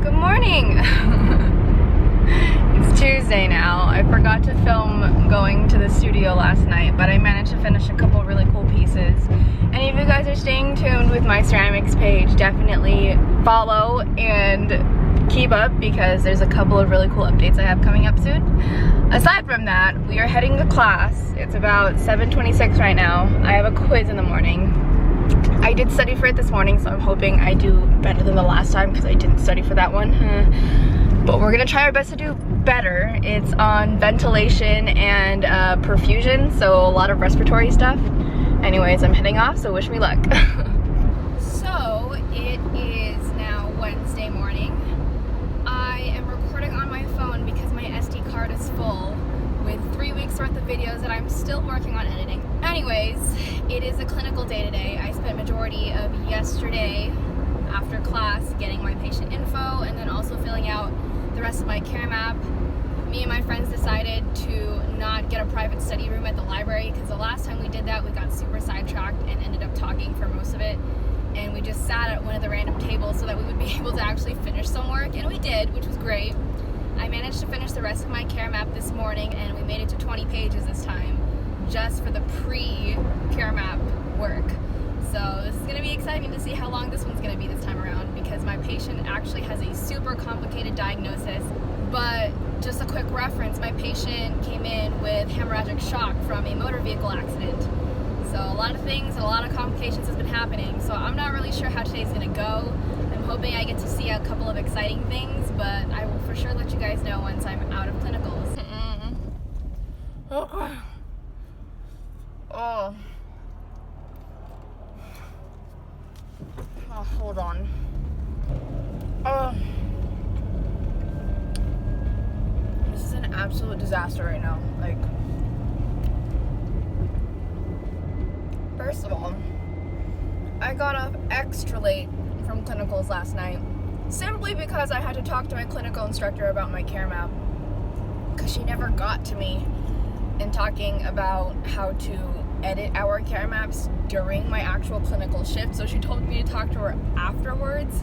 Good morning. It's Tuesday now. I forgot to film going to the studio last night, but I managed to finish a couple really cool pieces. And if you guys are staying tuned with my ceramics page, definitely follow and keep up because there's a couple of really cool updates I have coming up soon. Aside from that, we are heading to class. It's about 7:26 right now. I have a quiz in the morning. I did study for it this morning, so I'm hoping I do better than the last time because I didn't study for that one. But we're gonna try our best to do better. It's on ventilation and perfusion, so a lot of respiratory stuff. Anyways, I'm heading off, so wish me luck. So, it is now Wednesday morning. I am recording on my phone because my SD card is full with 3 weeks worth of videos that I'm still working on editing. Anyways, it is a clinical day today. I spent majority of yesterday after class getting my patient info and then also filling out the rest of my care map. Me and my friends decided to not get a private study room at the library because the last time we did that we got super sidetracked and ended up talking for most of it, and we just sat at one of the random tables so that we would be able to actually finish some work, and we did, which was great. I managed to finish the rest of my care map this morning and we made it to 20 pages this time just for the pre-care map work. So this is going to be exciting to see how long this one's going to be this time around because my patient actually has a super complicated diagnosis. But just a quick reference, my patient came in with hemorrhagic shock from a motor vehicle accident. So a lot of things and a lot of complications has been happening. So I'm not really sure how today's going to go. I'm hoping I get to see a couple of exciting things, but I will for sure let you guys know once I'm out of clinicals. Oh, hold on. This is an absolute disaster right now. Like, first of all, I got off extra late from clinicals last night simply because I had to talk to my clinical instructor about my care map because she never got to me in talking about how to edit our care maps during my actual clinical shift, so she told me to talk to her afterwards.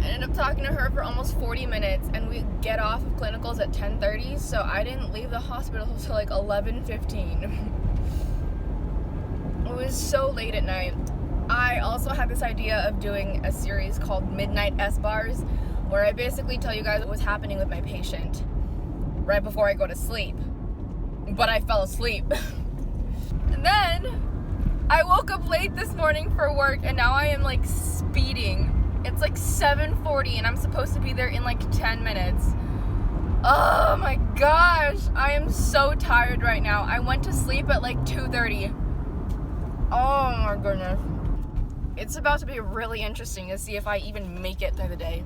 I ended up talking to her for almost 40 minutes and we get off of clinicals at 10:30, so I didn't leave the hospital until like 11:15. It was so late at night. I also had this idea of doing a series called Midnight SBARs where I basically tell you guys what was happening with my patient right before I go to sleep. But I fell asleep. And then I woke up late this morning for work and now I am like speeding. It's like 7:40 and I'm supposed to be there in like 10 minutes. Oh my gosh, I am so tired right now. I went to sleep at like 2:30. Oh my goodness. It's about to be really interesting to see if I even make it through the day.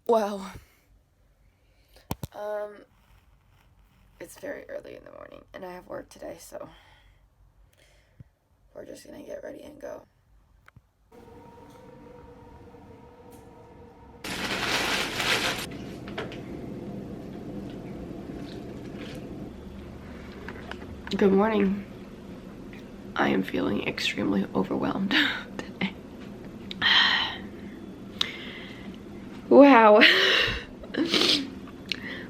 Well, it's very early in the morning and I have work today, so we're just gonna get ready and go. Good morning. I am feeling extremely overwhelmed today. Wow.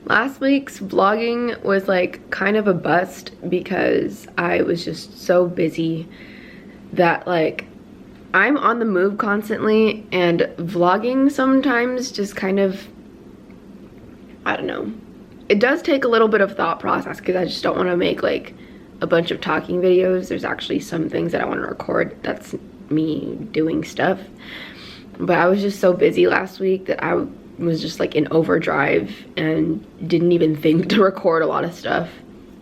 Last week's vlogging was like kind of a bust because I was just so busy that like I'm on the move constantly, and vlogging sometimes just kind of, I don't know. It does take a little bit of thought process because I just don't want to make like a bunch of talking videos. There's actually some things that I want to record that's me doing stuff. But I was just so busy last week that I was just like in overdrive and didn't even think to record a lot of stuff.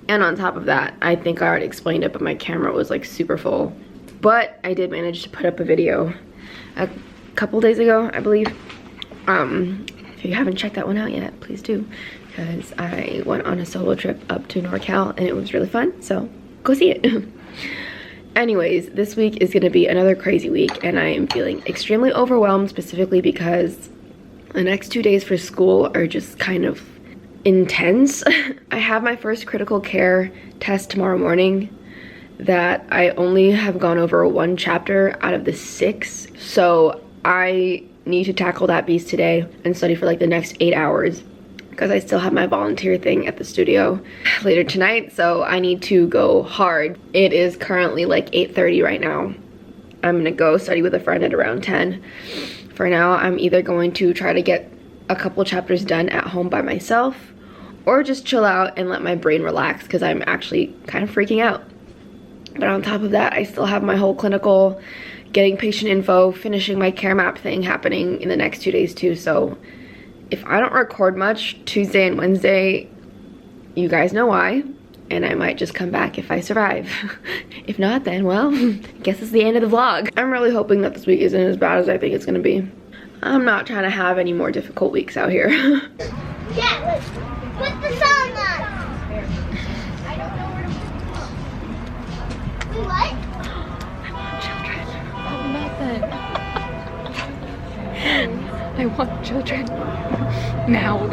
And on top of that, I think I already explained it, but my camera was like super full. But I did manage to put up a video a couple days ago, I believe. If you haven't checked that one out yet, please do, because I went on a solo trip up to NorCal and it was really fun, so go see it. Anyways, this week is gonna be another crazy week and I am feeling extremely overwhelmed, specifically because the next 2 days for school are just kind of intense. I have my first critical care test tomorrow morning that I only have gone over 1 chapter out of the 6, so I need to tackle that beast today and study for like the next 8 hours because I still have my volunteer thing at the studio later tonight, so I need to go hard. It is currently like 8:30 right now. I'm gonna go study with a friend at around 10. For now, I'm either going to try to get a couple chapters done at home by myself or just chill out and let my brain relax because I'm actually kind of freaking out. But on top of that, I still have my whole clinical, getting patient info, finishing my care map thing happening in the next 2 days too. So if I don't record much Tuesday and Wednesday, you guys know why, and I might just come back if I survive. If not, then well, guess it's the end of the vlog. I'm really hoping that this week isn't as bad as I think it's gonna be. I'm not trying to have any more difficult weeks out here. Yeah, let's put the song on. I don't know where to put the song. Wait, what? I want children now. Oh,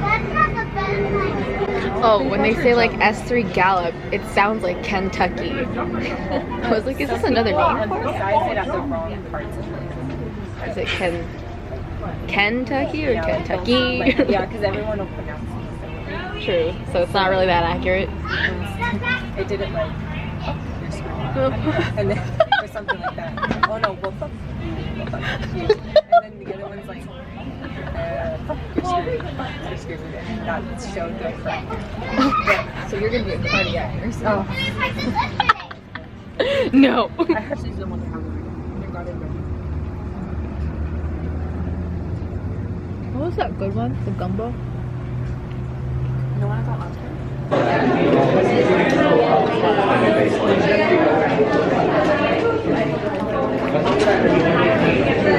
that's not the best one. Oh, when they say like S3 Gallup, it sounds like Kentucky. I was like, is this another name for it? Is it Kentucky or Kentucky? Yeah, because everyone will pronounce it. True, so it's not really that accurate. It didn't like, oh, you're screwed. And then, or something like that. Oh no, well, fuck. Well, fuck. And then the other one's like, fuck, you're screwed. You're screwed. That showed good for yeah, so you're gonna be a cardiac nurse. Oh. No. I heard she's the one that has it. Got it ready. What was that good one? The gumbo? No one I got last time.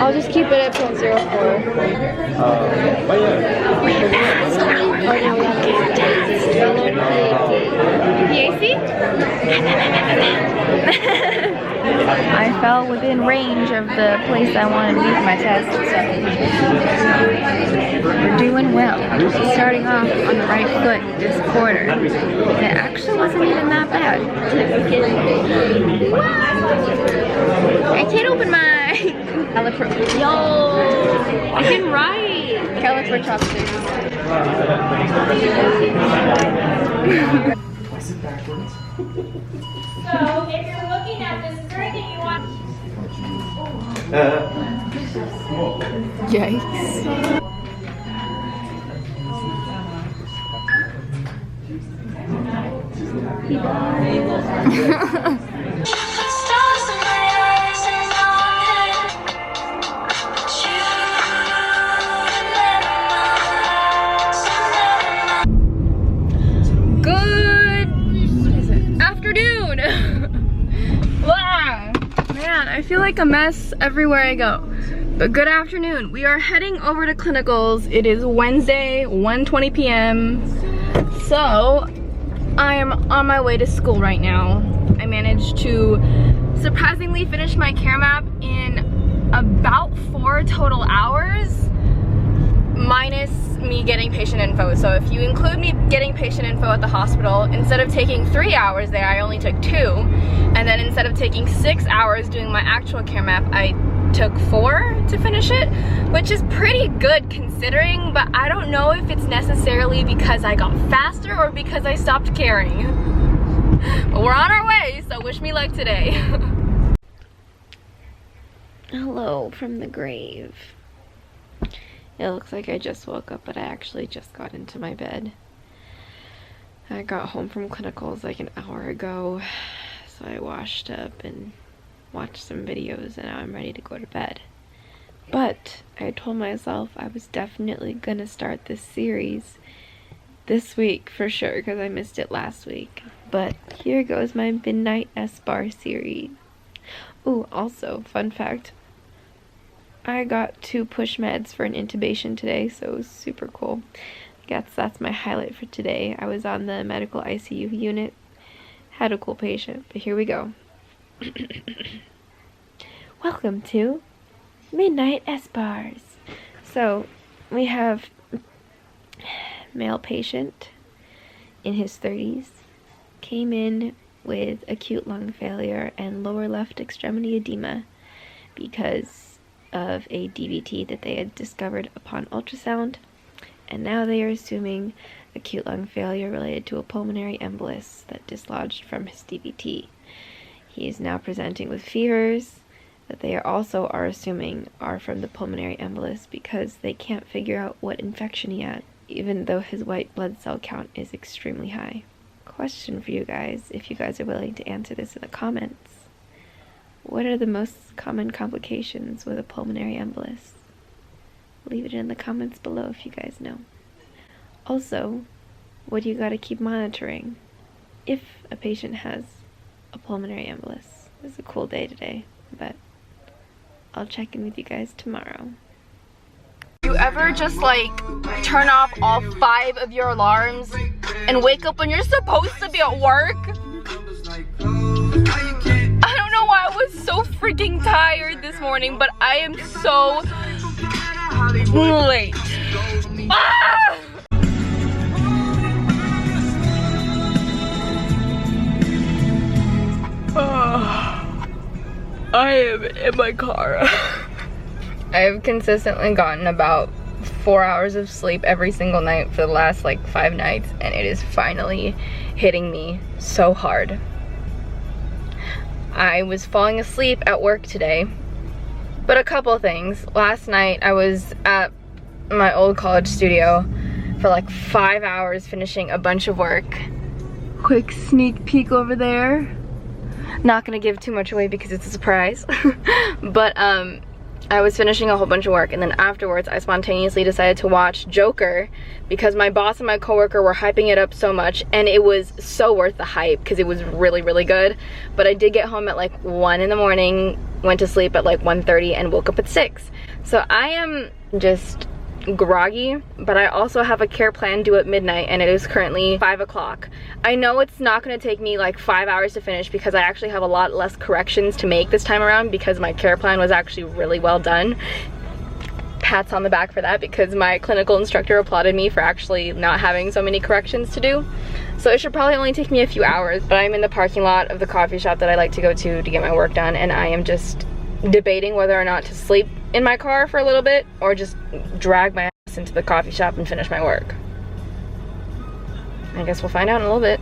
I'll just keep it at 0.04. I fell within range of the place I wanted to be for my test, so we're doing well. Starting off on the right foot this quarter. It actually wasn't even that bad. I can't open my caliper. Yo, I did right. Caliper chopsticks. So, if you're looking at this, is there anything you want? Yikes. Man, I feel like a mess everywhere I go. But good afternoon. We are heading over to clinicals. It is Wednesday, 1:20 p.m. So I am on my way to school right now. I managed to surprisingly finish my care map in about 4 total hours, minus me getting patient info. So if you include me getting patient info at the hospital, instead of taking 3 hours there, I only took 2. And then instead of taking 6 hours doing my actual care map, I took 4 to finish it, which is pretty good considering, but I don't know if it's necessarily because I got faster or because I stopped caring. But we're on our way, so wish me luck today. Hello from the grave. It looks like I just woke up, but I actually just got into my bed. I got home from clinicals like an hour ago, so I washed up and watched some videos, and now I'm ready to go to bed. But I told myself I was definitely gonna start this series this week for sure because I missed it last week. But here goes my midnight SBAR series. Ooh, also, fun fact, I got 2 push meds for an intubation today, so it was super cool. I guess that's my highlight for today. I was on the medical ICU unit, had a cool patient, but here we go. Welcome to Midnight SBARs. So, we have male patient in his 30s, came in with acute lung failure and lower left extremity edema because of a DVT that they had discovered upon ultrasound, and now they are assuming acute lung failure related to a pulmonary embolus that dislodged from his DVT. He is now presenting with fevers that they also are assuming are from the pulmonary embolus because they can't figure out what infection he had, even though his white blood cell count is extremely high. Question for you guys, if you guys are willing to answer this in the comments. What are the most common complications with a pulmonary embolus? Leave it in the comments below if you guys know. Also, what do you gotta keep monitoring if a patient has a pulmonary embolus? It's a cool day today, but I'll check in with you guys tomorrow. You ever just like turn off all 5 of your alarms and wake up when you're supposed to be at work? I don't know why I was so freaking tired this morning, but I am so late. Ah! I am in my car. I have consistently gotten about 4 hours of sleep every single night for the last like 5 nights, and it is finally hitting me so hard. I was falling asleep at work today, but a couple things. Last night I was at my old college studio for like 5 hours finishing a bunch of work. Quick sneak peek over there. Not gonna give too much away because it's a surprise. But I was finishing a whole bunch of work, and then afterwards I spontaneously decided to watch Joker because my boss and my coworker were hyping it up so much, and it was so worth the hype because it was really, really good. But I did get home at like 1 in the morning, went to sleep at like 1:30 and woke up at 6. So I am just groggy, but I also have a care plan due at midnight, and it is currently 5 o'clock. I know it's not going to take me like 5 hours to finish because I actually have a lot less corrections to make this time around because my care plan was actually really well done. Pats on the back for that because my clinical instructor applauded me for actually not having so many corrections to do. So it should probably only take me a few hours, but I'm in the parking lot of the coffee shop that I like to go to get my work done, and I am just debating whether or not to sleep in my car for a little bit or just drag my ass into the coffee shop and finish my work. I guess we'll find out in a little bit.